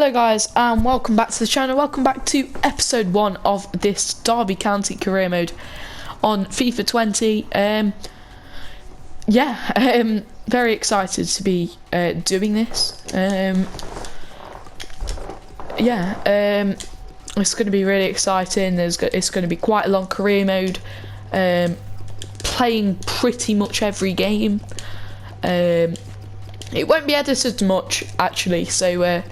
Hello guys and welcome back to the channel. Welcome back to episode 1 of this Derby County career mode on FIFA 20. Very excited to be doing this. It's going to be really exciting. It's going to be quite a long career mode, playing pretty much every game. It won't be edited much actually, so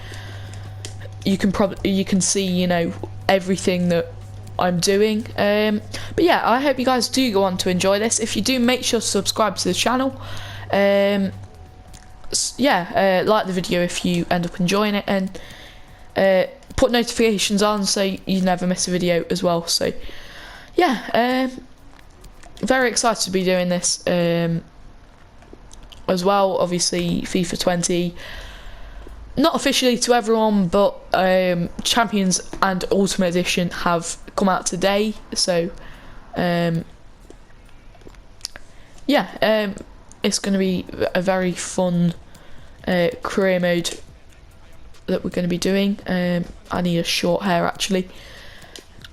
you can see, you know, everything that I'm doing. But yeah, I hope you guys do go on to enjoy this. If you do, make sure to subscribe to the channel. Like the video if you end up enjoying it, and put notifications on so you never miss a video as well. So yeah, very excited to be doing this as well. Obviously FIFA 20, not officially to everyone, but Champions and Ultimate Edition have come out today, so it's going to be a very fun career mode that we're going to be doing. I need a short hair actually,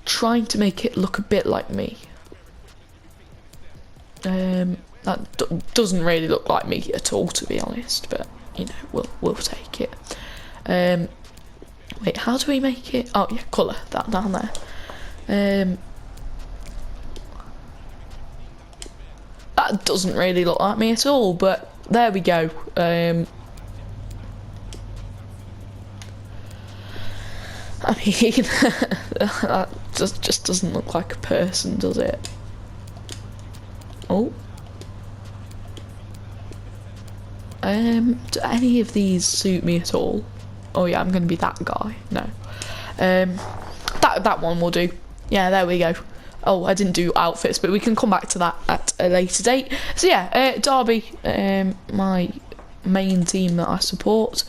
trying to make it look a bit like me. That doesn't really look like me at all, to be honest, but you know, we'll take it. Wait, how do we make it? Oh yeah, colour that down there. That doesn't really look like me at all, but there we go. I mean, that just doesn't look like a person, does it? Oh. Do any of these suit me at all? Oh yeah, I'm gonna be that guy. No. That one will do. Yeah, there we go. Oh, I didn't do outfits, but we can come back to that at a later date. So yeah, Derby, my main team that I support.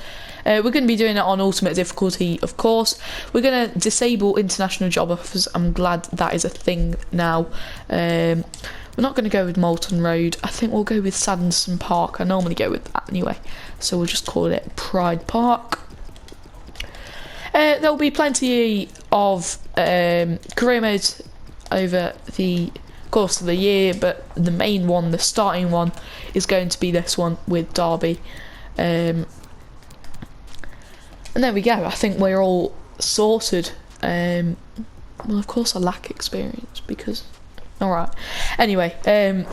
We're going to be doing it on ultimate difficulty, of course. We're going to disable international job offers. I'm glad that is a thing now. We're not going to go with Moulton Road. I think we'll go with Sanderson Park. I normally go with that anyway, so we'll just call it Pride Park. There'll be plenty of career modes over the course of the year, but the main one, the starting one, is going to be this one with Derby. And there we go. I think we're all sorted. Well, of course I lack experience because... Alright. Anyway, I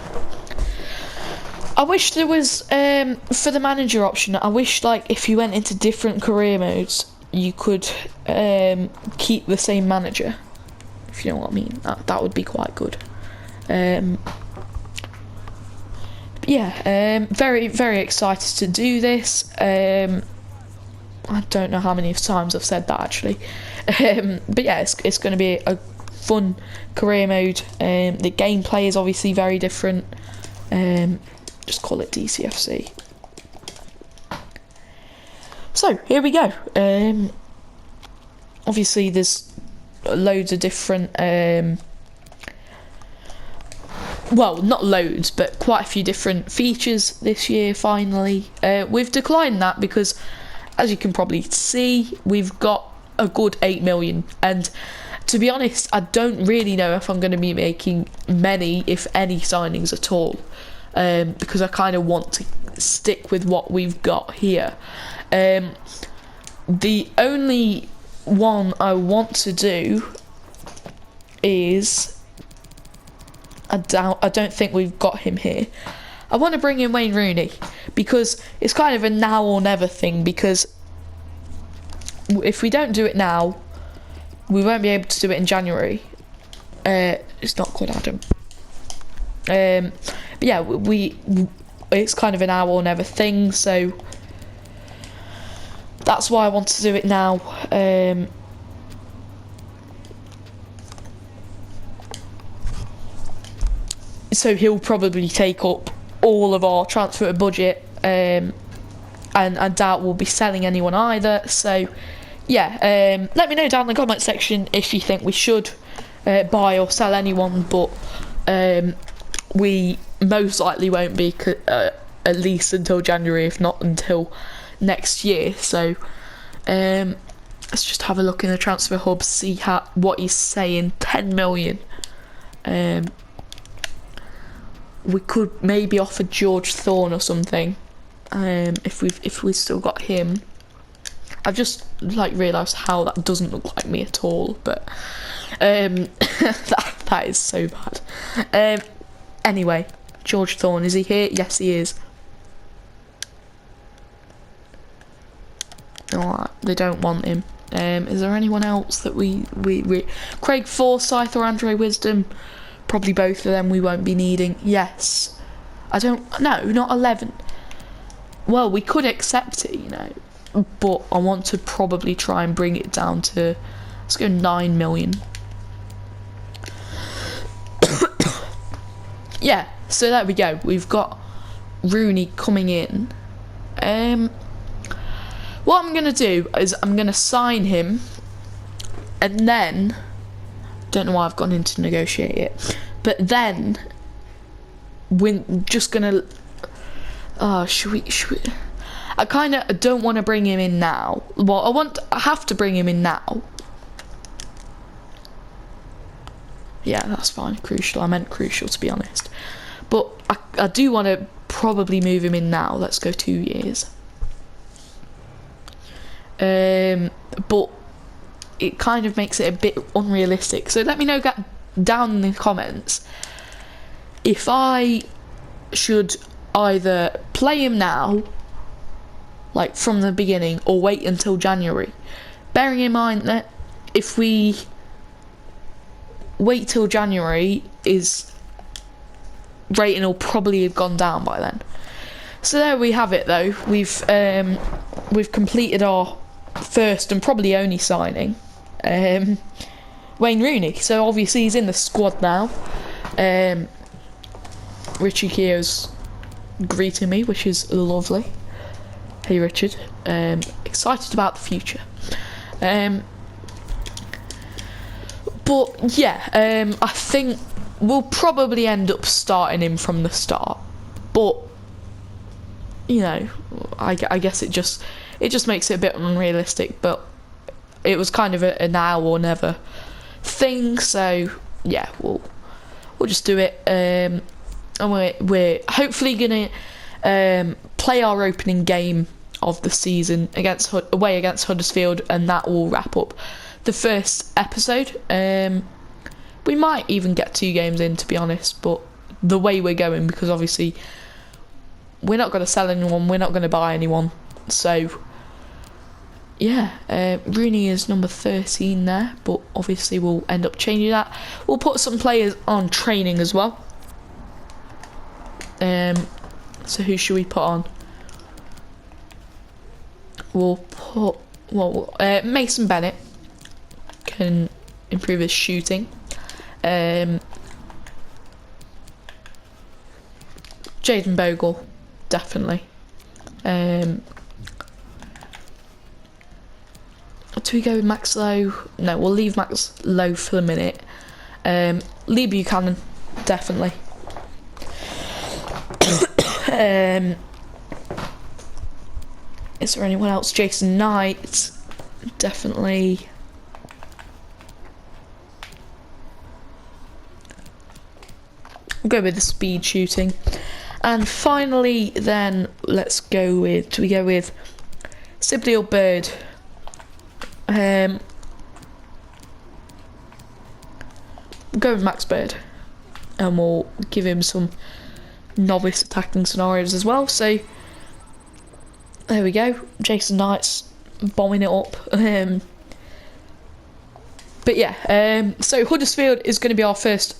wish there was, for the manager option, I wish, like, if you went into different career modes, you could keep the same manager, if you know what I mean. That would be quite good. Very, very excited to do this. I don't know how many times I've said that actually. But yeah, it's going to be a fun career mode. The gameplay is obviously very different. Just call it DCFC. So here we go. Obviously there's loads of different well, not loads, but quite a few different features this year finally. We've declined that because, as you can probably see, we've got a good 8 million, and to be honest, I don't really know if I'm going to be making many, if any, signings at all, because I kind of want to stick with what we've got here. The only one I want to do is, I don't think we've got him here. I want to bring in Wayne Rooney because it's kind of a now or never thing, because if we don't do it now, we won't be able to do it in January. It's not called Adam. But yeah, it's kind of an now or never thing, so that's why I want to do it now. So he'll probably take up all of our transfer budget, and I doubt we'll be selling anyone either. So yeah, let me know down in the comment section if you think we should buy or sell anyone, but we most likely won't be, at least until January, if not until next year. So let's just have a look in the transfer hub, see what he's saying. 10 million. We could maybe offer George Thorne or something. If we've still got him. I've just like realised how that doesn't look like me at all, but that is so bad. Anyway, George Thorne, is he here? Yes, he is. Alright, they don't want him. Is there anyone else that we Craig Forsyth or Andre Wisdom? Probably both of them we won't be needing. Yes. No, not 11. Well, we could accept it, you know, but I want to probably try and bring it down to, let's go 9 million. Yeah, so there we go. We've got Rooney coming in. What I'm going to do is I'm going to sign him, and then, don't know why I've gone in to negotiate it, but then we're just going to, should we, I kind of don't want to bring him in now. Well, I have to bring him in now. Yeah, that's fine. Crucial. I meant crucial, to be honest. But I do want to probably move him in now. Let's go 2 years. But it kind of makes it a bit unrealistic. So let me know down in the comments if I should either play him now, like from the beginning, or wait until January. Bearing in mind that if we wait till January, his rating will probably have gone down by then. So there we have it though. We've completed our first and probably only signing, Wayne Rooney. So obviously he's in the squad now. Richie Keogh's greeting me, which is lovely. Hey Richard, excited about the future. But yeah, I think we'll probably end up starting him from the start. But you know, I guess it just makes it a bit unrealistic. But it was kind of a now or never thing. So yeah, we'll just do it. And we're hopefully gonna play our opening game of the season away against Huddersfield, and that will wrap up the first episode. We might even get 2 games in, to be honest, but the way we're going, because obviously we're not going to sell anyone, we're not going to buy anyone, so yeah, Rooney is number 13 there, but obviously we'll end up changing that. We'll put some players on training as well. So who should we put on? We'll put Mason Bennett can improve his shooting. Jaden Bogle, definitely. Do we go with Max Lowe? No, we'll leave Max Lowe for a minute. Lee Buchanan, definitely. Is there anyone else? Jason Knight, definitely. We'll go with the speed shooting. And finally then, let's go with, do we go with Sibley or Bird? We'll go with Max Bird, and we'll give him some novice attacking scenarios as well. So there we go. Jason Knight's bombing it up. But yeah, so Huddersfield is going to be our first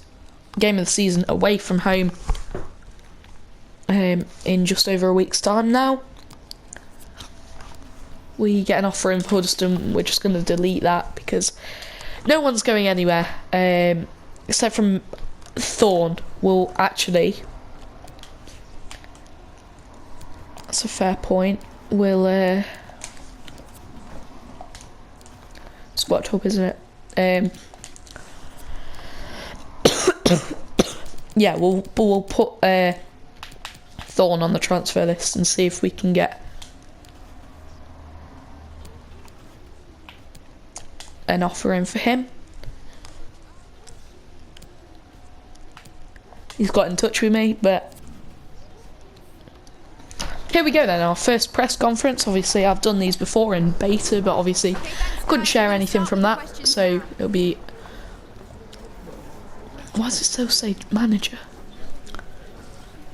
game of the season away from home, in just over a week's time now. We get an offer in Huddersfield, we're just going to delete that because no one's going anywhere, except from Thorne. Will actually, that's a fair point. We'll squat top, isn't it? Yeah, we'll put Thorne on the transfer list and see if we can get an offer in for him. He's got in touch with me, but here we go then, our first press conference. Obviously I've done these before in beta, but obviously couldn't share anything from that, so it'll be... Why does it still say manager?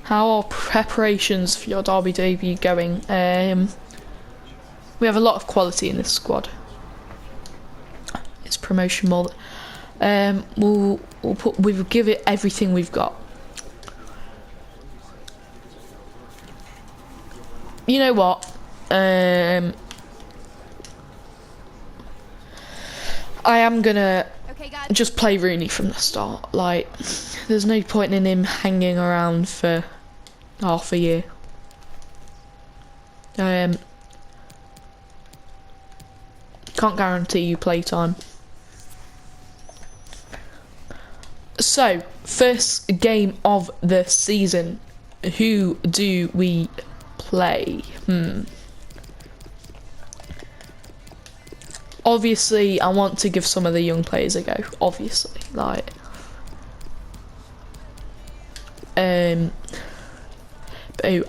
How are preparations for your derby debut going? We have a lot of quality in this squad. It's promotion mold. We'll give it everything we've got. You know what? I am gonna just play Rooney from the start. Like, there's no point in him hanging around for half a year. Can't guarantee you playtime. So, first game of the season. Who do we play? Obviously, I want to give some of the young players a go. Obviously, like, I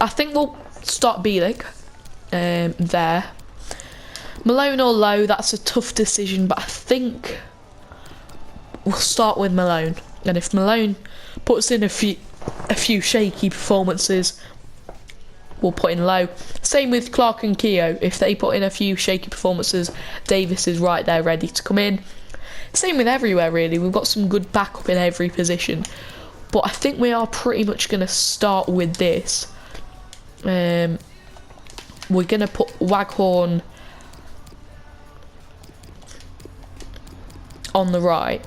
think we'll start B-League there. Malone or Lowe, that's a tough decision, but I think we'll start with Malone. And if Malone puts in a few shaky performances, we'll put in Lowe. Same with Clark and Keogh. If they put in a few shaky performances, Davis is right there ready to come in. Same with everywhere really. We've got some good backup in every position. But I think we are pretty much going to start with this. We're going to put Waghorn on the right.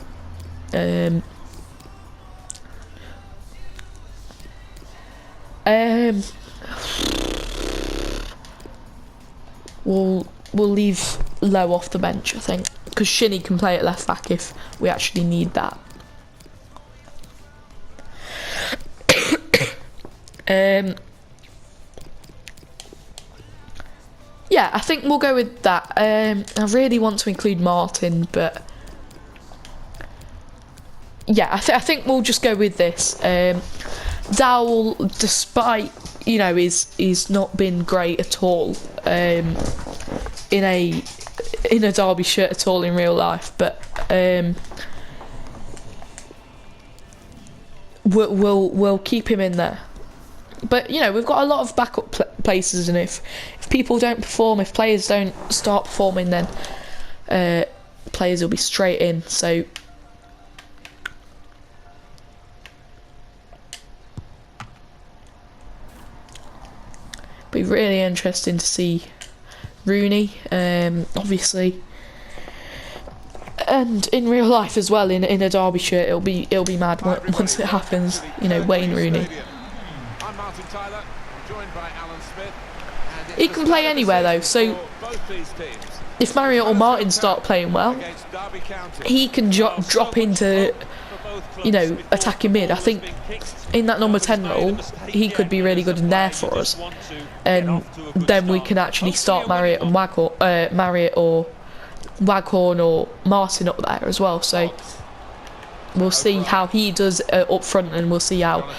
We'll leave Lowe off the bench, I think, because Shinny can play at left back if we actually need that. Yeah, I think we'll go with that. I really want to include Martin, but yeah, I think we'll just go with this. Dowell, despite, you know, he's not been great at all in a Derby shirt at all in real life, but we'll keep him in there. But you know, we've got a lot of backup places, and if people don't perform, if players don't start performing, then players will be straight in. So be really interesting to see Rooney, obviously, and in real life as well. In a Derby shirt, it'll be mad once it happens. You know, Wayne Rooney. He can play anywhere though, so if Marriott or Martin start playing well, he can drop into, you know, attacking mid. I think in that number 10 role, he could be really good in there for us, and then we can actually start Marriott and Marriott or Waghorn or Martin up there as well. So we'll see how he does up front, and we'll see how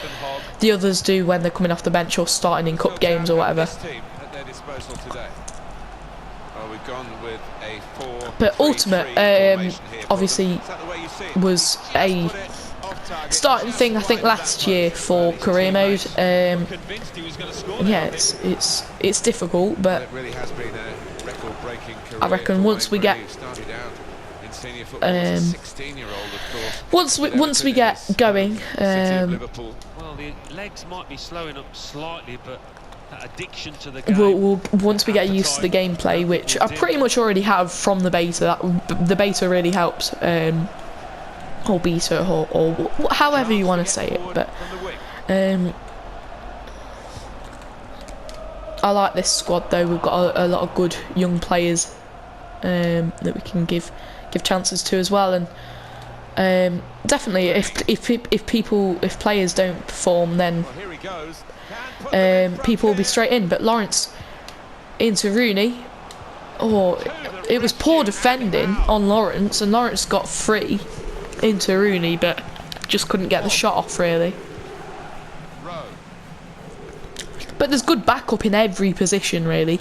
the others do when they're coming off the bench or starting in cup games or whatever. But Ultimate obviously was a starting thing, I think, last year for career mode. Yeah, it's difficult, but I reckon once we get once we get going, well, the legs might be slowing up slightly, but that addiction to the game, once we get used to the gameplay, which I pretty much already have from the beta. The beta really helps, or beta, or however you want to say it. But I like this squad though. We've got a lot of good young players that we can give chances to as well, and definitely if players don't perform, then people will be straight in. But Lawrence into Rooney, Oh, it was poor defending on Lawrence, and Lawrence got free into Rooney, but just couldn't get the shot off really. But there's good backup in every position really.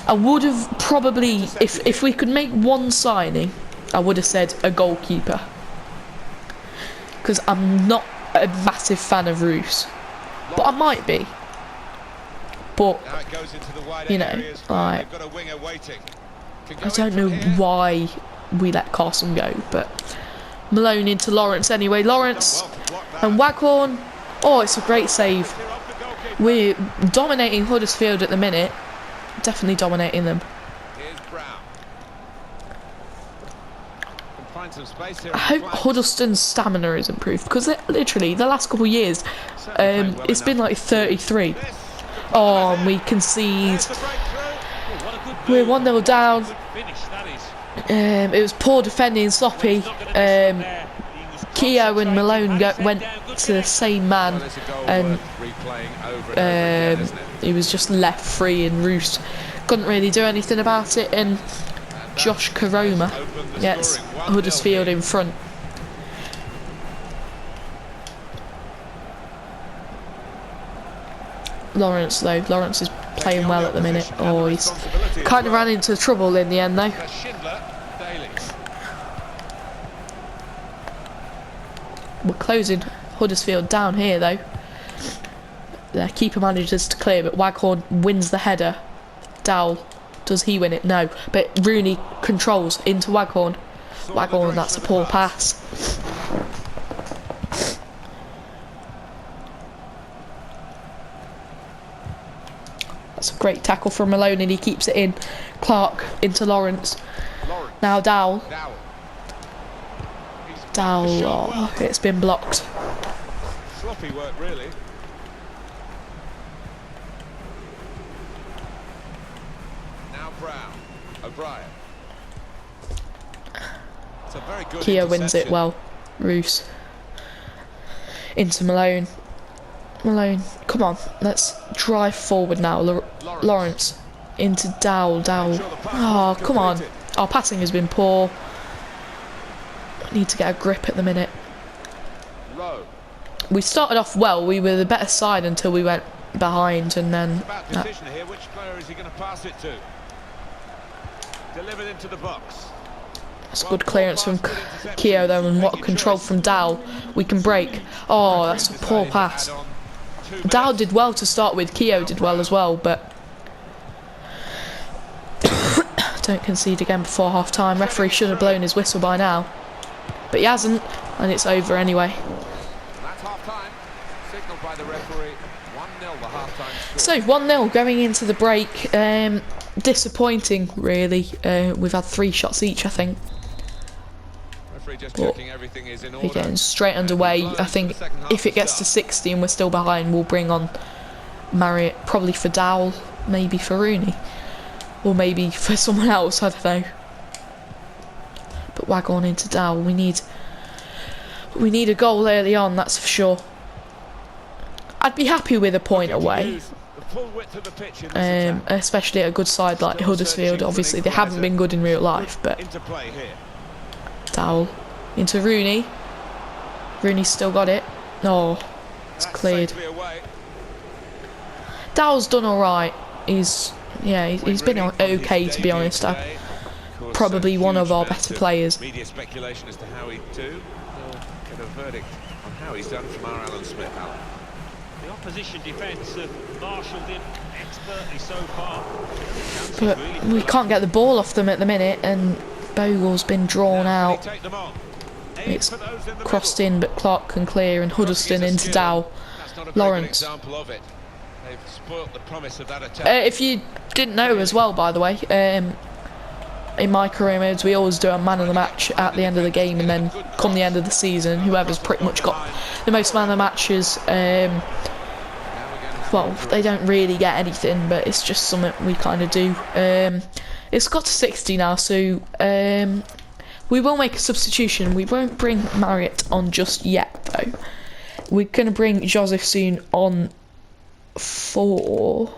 I would have probably, if we could make one signing, I would have said a goalkeeper. Because I'm not a massive fan of Roos. But I might be. But, you know, like, I don't know why we let Carson go, but Malone into Lawrence anyway. Lawrence and Waghorn. Oh, it's a great save. We're dominating Huddersfield at the minute. Definitely dominating them. I hope Huddlestone's stamina is improved, because literally the last couple of years it's been like 33. Oh, and we concede. We're 1-0 down. It was poor defending, sloppy. Keogh and Malone went to the same man, and he was just left free, and Roos couldn't really do anything about it, and Josh Karoma gets Huddersfield in front. Lawrence though, Lawrence is playing well at the minute. Oh, he's kind of ran into trouble in the end though. We're closing Huddersfield down here though. Their keeper manages to clear, but Waghorn wins the header. Dowell, does he win it? No. But Rooney controls into Waghorn. Waghorn, that's a poor pass. That's a great tackle from Malone, and he keeps it in. Clark into Lawrence. Now Dowell. Dowell, oh, it's been blocked. Sloppy work, really. Now Brown, O'Brien. It's a very good Keogh wins it well. Roos. Into Malone. Malone, come on, let's drive forward now. Lawrence into Dowell. Dowell. Oh, come on. Our passing has been poor. Need to get a grip at the minute. We started off well. We were the better side until we went behind, and then. Here. Which player is he going to pass it to? Delivered into the box. That's a good clearance from Keogh though, and what a control from Dowell. We can break. Oh, that's a poor pass. Dowell did well to start with. Keogh did well as well, but don't concede again before half time. Referee should have blown his whistle by now, but he hasn't, and it's over anyway. That's half time. Signaled by the referee. 1-0 the half time score. So 1-0 going into the break. Disappointing, really. We've had 3 shots each, I think. Just checking everything is in order. We're getting straight underway. I think if it gets to 60 and we're still behind, we'll bring on Marriott, probably for Dowell, maybe for Rooney, or maybe for someone else, I don't know. But Waghorn into Dowell. We need a goal early on, that's for sure. I'd be happy with a point away, especially at a good side like Huddersfield. Obviously they haven't been good in real life, but Dowell into Rooney. Rooney's still got it. No, it's cleared. Dowell's done alright. He's been okay, to be honest. Probably one of our better players. Media speculation as to how he do. We'll get a verdict on how he's done from our Alan Smith. Alan. The opposition defence have marshalled him expertly so far. But we can't get the ball off them at the minute, and Bogle's been drawn out. It's crossed in, but Clark can clear, and Huddleston into Dowell. Lawrence. If you didn't know as well, by the way, in my career modes we always do a man of the match at the end of the game, and then come the end of the season, whoever's pretty much got the most man of the matches, well, they don't really get anything, but it's just something we kind of do. It's got to 60 now, so we will make a substitution. We won't bring Marriott on just yet, though. We're going to bring Joseph soon on for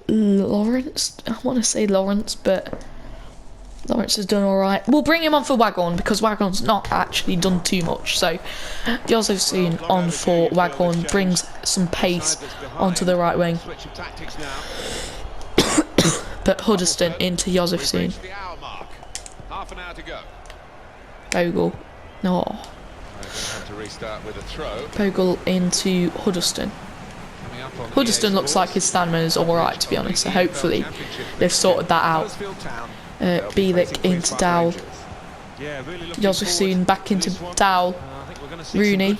Lawrence. I want to say Lawrence, but Lawrence has done alright. We'll bring him on for Waghorn because Waghorn's not actually done too much. So Josephson on for Waghorn brings some pace onto the right wing. But Huddleston into Josephson. Bogle. No. Bogle into Huddleston. Huddleston looks like his stamina is alright, to be honest, so hopefully they've sorted that out. Bielik into Dowell. Josephson back into Dowell. Rooney.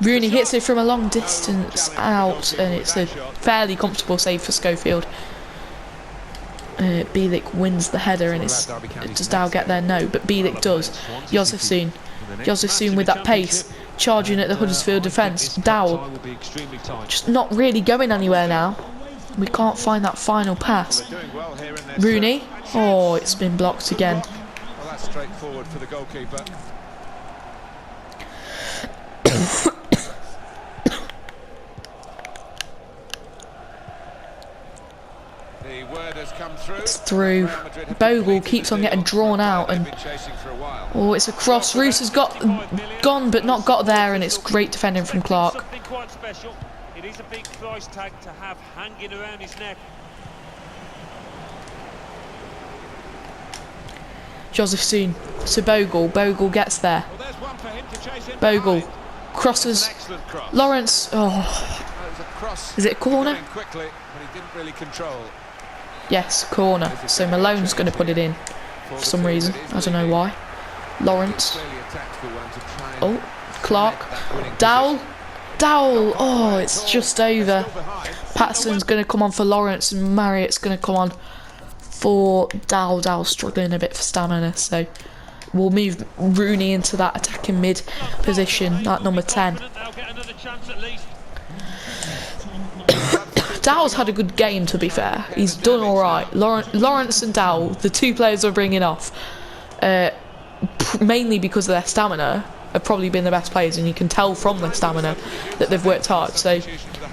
Rooney hits it from a long distance out, and it's a fairly comfortable save for Schofield. Bielik wins the header, and does Dowell get there? No, but Bielik does. Josephson. Josephson with that pace, charging at the Huddersfield defence. Dowell just not really going anywhere now. We can't find that final pass. Rooney. Oh, it's been blocked again. Well, that's straightforward for the goalkeeper. The word has come through. It's through. Bogle keeps on getting drawn out, and oh, it's a cross. Roos has gone but not got there, and it's great defending from Clark. It is a big price tag to have hanging around his neck. Josephson to Bogle. Bogle gets there. Bogle crosses. Lawrence. Oh, is it a corner? Yes, corner. So Malone's going to put it in for some reason. I don't know why. Lawrence. Oh, Clark. Dowell. Dowell. Oh, it's just over. Patterson's going to come on for Lawrence, and Marriott's going to come on for Dowell. Dowell struggling a bit for stamina, so we'll move Rooney into that attacking mid position at number 10. Dowell's had a good game, to be fair. He's done alright. Lawrence and Dowell, the two players we're bringing off, mainly because of their stamina, have probably been the best players, and you can tell from their stamina that they've worked hard. So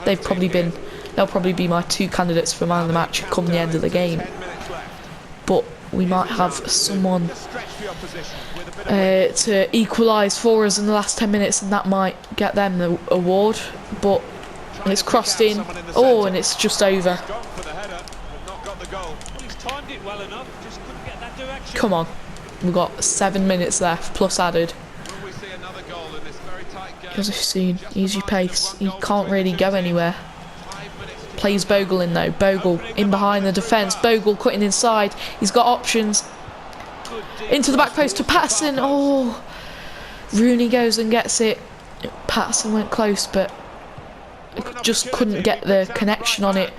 they'll probably be my two candidates for man of the match come the end of the game. But we might have someone to equalise for us in the last 10 minutes, and that might get them the award. But it's crossed in. Oh, and it's just over. Come on. We've got 7 minutes left, plus added. As I've seen, easy pace. He can't really go anywhere. Plays Bogle in though. Bogle in behind the defence. Bogle cutting inside. He's got options. Into the back post to Patterson. Oh, Rooney goes and gets it. Patterson went close, but just couldn't get the connection on it.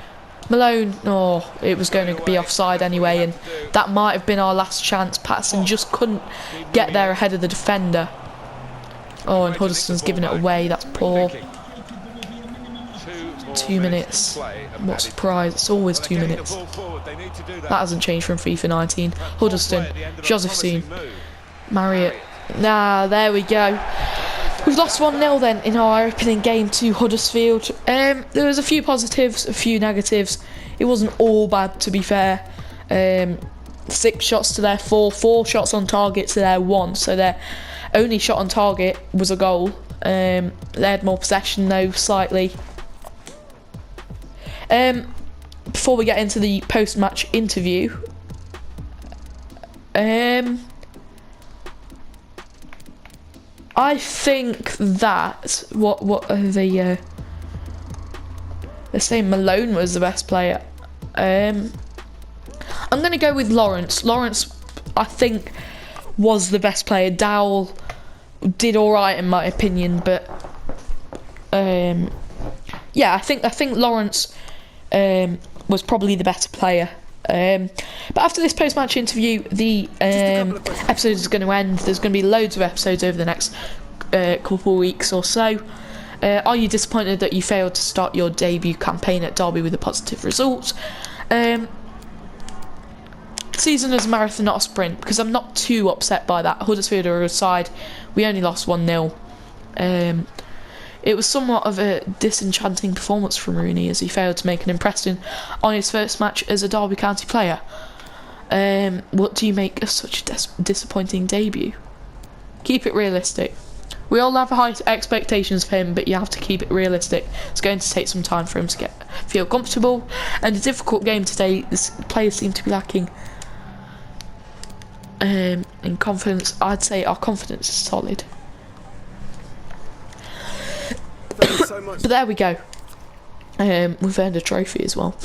Malone, oh, it was going to be offside anyway, and that might have been our last chance. Patterson just couldn't get there ahead of the defender. Oh, and Huddleston's giving it away. That's poor. 2 minutes. What surprise. It's always 2 minutes. That hasn't changed from FIFA 19. Huddleston. Josephson. Marriott. Nah, there we go. We've lost 1-0 then in our opening game to Huddersfield. There was a few positives, a few negatives. It wasn't all bad, to be fair. 6 shots to their 4. 4 shots on target to their 1. So their only shot on target was a goal. They had more possession though, slightly. Before we get into the post-match interview, I think that what are they? They're saying Malone was the best player. I'm going to go with Lawrence. Lawrence, I think, was the best player. Dowell did all right in my opinion, but yeah, I think Lawrence was probably the better player. But after this post-match interview, the episode is going to end. There's going to be loads of episodes over the next couple of weeks or so. Are you disappointed that you failed to start your debut campaign at Derby with a positive result? Season is a marathon, not a sprint, because I'm not too upset by that. Huddersfield are a side. We only lost 1-0. It was somewhat of a disenchanting performance from Rooney as he failed to make an impression on his first match as a Derby County player. What do you make of such a disappointing debut? Keep it realistic. We all have high expectations of him, but you have to keep it realistic. It's going to take some time for him to feel comfortable, and a difficult game today. The players seem to be lacking in confidence. I'd say our confidence is solid. Thank you so much. But there we go. We've earned a trophy as well.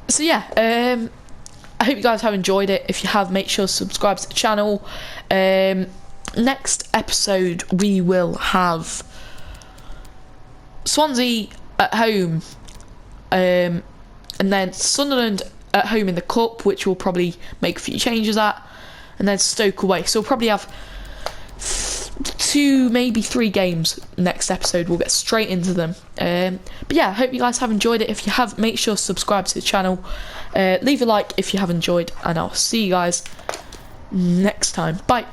So yeah, I hope you guys have enjoyed it. If you have, make sure to subscribe to the channel. Next episode we will have Swansea at home, and then Sunderland at home in the cup, which we'll probably make a few changes at, and then Stoke away. So we'll probably have 2, maybe 3 games next episode. We'll get straight into them. But yeah, I hope you guys have enjoyed it. If you have, make sure to subscribe to the channel, leave a like if you have enjoyed, and I'll see you guys next time. Bye.